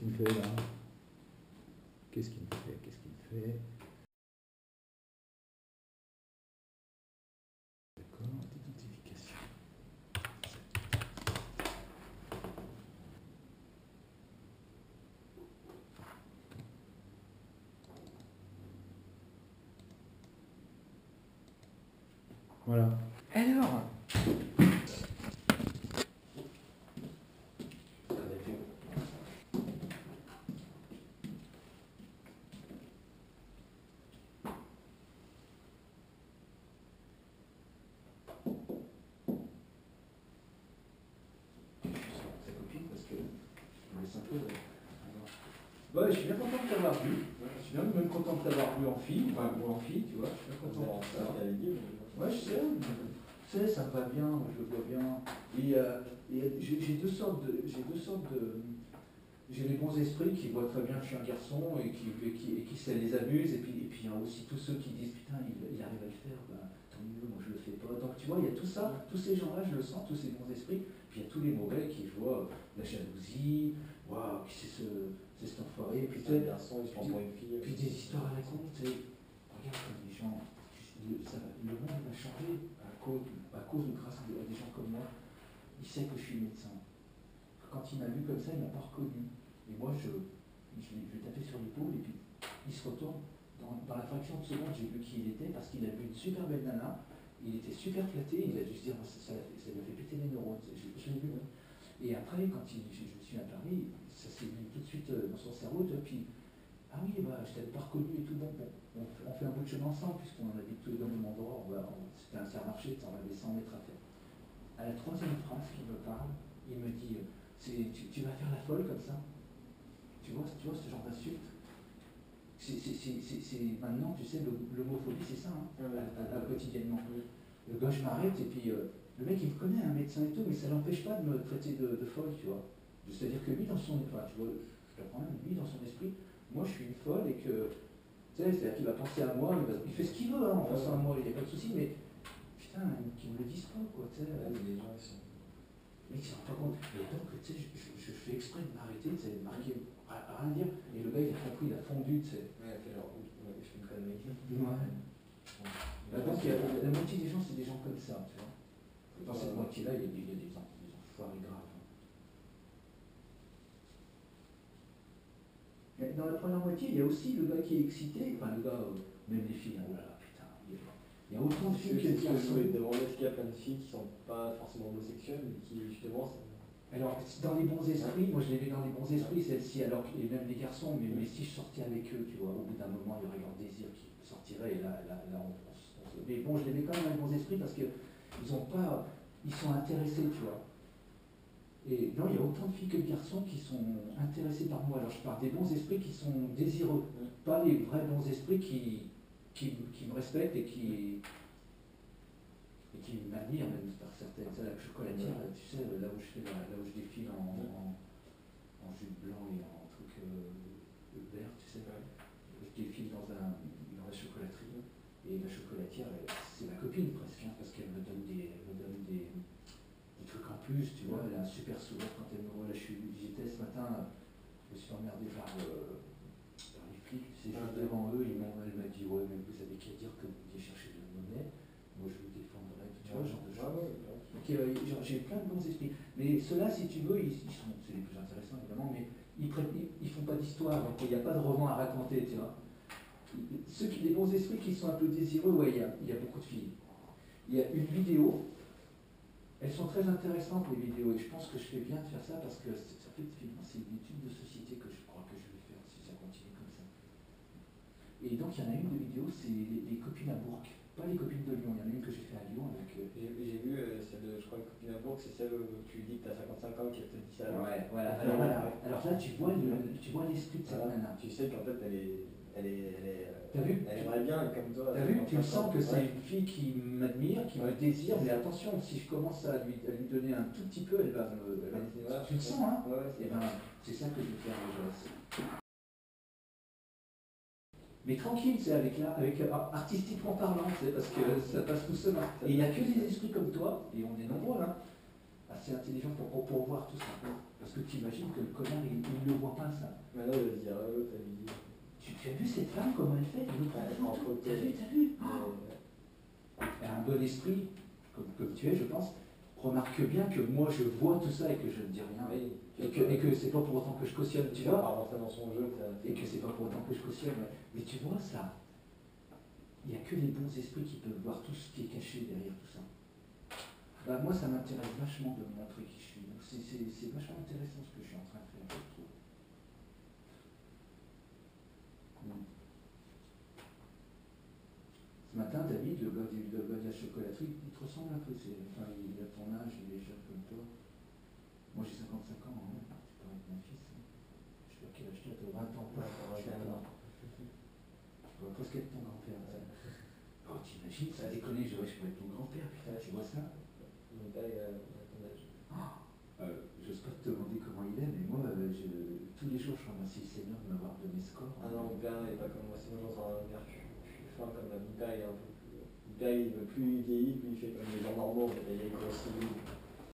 qu'il me fait là? Qu'est-ce qu'il me fait? Qu'est-ce qu'il me fait? D'accord, d'identification. Voilà. Alors, ouais, je suis bien content de t'avoir vu. Je suis bien même content de t'avoir vu en fille, enfin, ou en fille, tu vois. Je suis bien content de ça. Ouais, je sais. Tu sais, ça me va bien, je le vois bien. Et j'ai deux sortes de. J'ai les bons esprits qui voient très bien que je suis un garçon et qui ça les amuse. Et puis il y a aussi tous ceux qui disent putain, il arrive à le faire, ben, tant mieux, moi je le fais pas. Donc tu vois, il y a tout ça, tous ces gens-là, je le sens, tous ces bons esprits. Puis il y a tous les mauvais qui, je vois, la jalousie, waouh, puis c'est cet enfoiré, puis tu sais, garçon, il se prend pour une fille. puis des histoires à la con, tu sais. Regarde comme les gens, le monde va changer à cause ou grâce à des gens comme moi. Il sait que je suis médecin. Quand il m'a vu comme ça, il ne m'a pas reconnu. Et moi, je lui tapais sur l'épaule et puis il se retourne. Dans la fraction de seconde, j'ai vu qui il était parce qu'il a vu une super belle nana. Il était super flatté. Il a dû se dire, ça lui a fait péter les neurones. Je l'ai vu. Hein. Et après, quand je suis apparu, ça s'est mis tout de suite dans son cerveau. Puis, ah oui, bah, je t'avais pas reconnu et tout. Bon, on fait un bout de chemin ensemble puisqu'on habite tous les deux au même endroit. C'était un marché, on avait 100 mètres à faire. À la troisième phrase qu'il me parle, il me dit tu vas faire la folle comme ça. Tu vois ce genre d'insulte. Maintenant, tu sais, l'homophobie, c'est ça, hein, quotidiennement. Le gars, je m'arrête et puis le mec, il me connaît, un médecin et tout, mais ça l'empêche pas de me traiter de folle, tu vois. C'est-à-dire que lui, dans son, enfin, tu vois, je comprends même, lui, dans son esprit, moi, je suis une folle et que, tu sais, c'est-à-dire qu'il va penser à moi, il fait ce qu'il veut, hein, en pensant à moi, il n'y a pas de souci, mais putain, qu'ils me le disent pas, quoi, tu sais. Les gens, ils sont... Mais ils s'en rendent pas compte. Et donc, tu sais, je fais exprès de m'arrêter, tu sais, de marquer, rien dire. Et le gars, il a compris, il a fondu, tu sais. Ouais, il a fait genre, je fais une connerie. Ouais. Donc, la moitié des gens, c'est des gens comme ça, tu vois. Dans cette moitié-là, il y a des enfoirés graves. Mais dans la première moitié, il y a aussi le gars qui est excité, enfin, le gars, même les filles, oh là là, putain, il y a autant de filles qui sont... Devant qu'il y a plein de filles qui sont pas forcément homosexuelles, mais qui, justement, Alors, dans les bons esprits, moi je l'ai vu dans les bons esprits, celle-ci, alors et même les garçons, mais si je sortais avec eux, tu vois, au bout d'un moment, il y aurait leur désir qui sortirait, et là mais bon, je les mets quand même dans les bons esprits parce qu'ils sont intéressés, tu vois. Et non, il y a autant de filles que de garçons qui sont intéressés par moi. Alors je parle des bons esprits qui sont désireux, pas les vrais bons esprits qui me respectent et qui m'admirent même par certaines. C'est la chocolatière, tu sais, là où je défile en jupe blanc et en truc vert, tu sais. Je défile dans la chocolaterie et la chocolatière, c'est ma copine presque, hein, parce qu'elle me donne des trucs en plus, tu vois. Elle a un super sourire quand elle me voit. Là, j'étais ce matin, je me suis emmerdé par les flics, tu sais, juste devant eux, elle m'a dit ouais, mais vous avez qu'à dire que vous vouliez chercher de la monnaie, moi je vous défendrai, tu vois, genre de choses. Donc j'ai plein de bons esprits. Mais ceux-là, si tu veux, c'est les plus intéressants évidemment, mais ils font pas d'histoire, donc il n'y a pas de roman à raconter, tu vois. Les bons esprits qui sont un peu désireux, ouais, il y a beaucoup de filles. Il y a une vidéo, elles sont très intéressantes les vidéos, et je pense que je fais bien de faire ça parce que ça fait finalement c'est une étude de société que je crois que je vais faire si ça continue comme ça. Et donc il y en a une de vidéo, c'est les copines à Bourg, pas les copines de Lyon, il y en a une que j'ai fait à Lyon avec... J'ai vu celle de, je crois, une copine à Bourg, c'est celle où tu dis que tu as 55 ans qui a te dit ça. Ouais, voilà. Alors là tu vois l'esprit de cette nana. Tu sais qu'en fait elle est T'as vu? Elle aimerait bien comme toi. T'as vu? Tu sens que c'est une fille qui m'admire, qui me désire, mais attention, si je commence à lui donner un tout petit peu, elle va me... Tu le sens, hein? Et ben, c'est ça que je vais faire aujourd'hui. Mais tranquille, c'est avec artistiquement parlant, parce que ça passe tout seul. Et il n'y a que des esprits comme toi, et on est nombreux là, assez intelligent pour voir tout ça. Parce que tu imagines que le connard, il ne le voit pas, ça. Mais là, il va se dire, l'autre, elle lui dit. Tu as vu cette femme, comment elle fait? T'as vu Elle a un bon esprit, comme tu es, je pense. Remarque bien que moi, je vois tout ça et que je ne dis rien. Oui, Et que c'est pas pour autant que je cautionne, tu tu vas vois. pas rentrer dans son jeu. Et que c'est pas pour autant que je cautionne. Mais tu vois ça, il n'y a que les bons esprits qui peuvent voir tout ce qui est caché derrière tout ça. Bah, moi, ça m'intéresse vachement de me montrer qui je suis. Donc c'est vachement intéressant ce que je suis en train de faire, je trouve. Ce matin, David, le gars de la chocolaterie, il te ressemble un peu. Enfin, il a ton âge, il est jeune comme toi. Moi, j'ai 55 ans, hein. Tu parles avec mon fils. Hein. Je sais pas quel âge tu as, 20 ans. Je vois presque être ton grand-père. Oh, t'imagines, ça déconne, je vais être ton grand-père, putain, tu vois ça? Mon père, il a ton âge. J'ose pas te demander comment il est, mais moi, tous les jours, je remercie le Seigneur de m'avoir donné ce corps. Ah non, mon père n'est pas comme moi, sinon j'en sors un je suis fin comme mon père, il est un peu plus. Mon père, il veut plus vieillir, puis il fait comme les gens normaux, il grossit.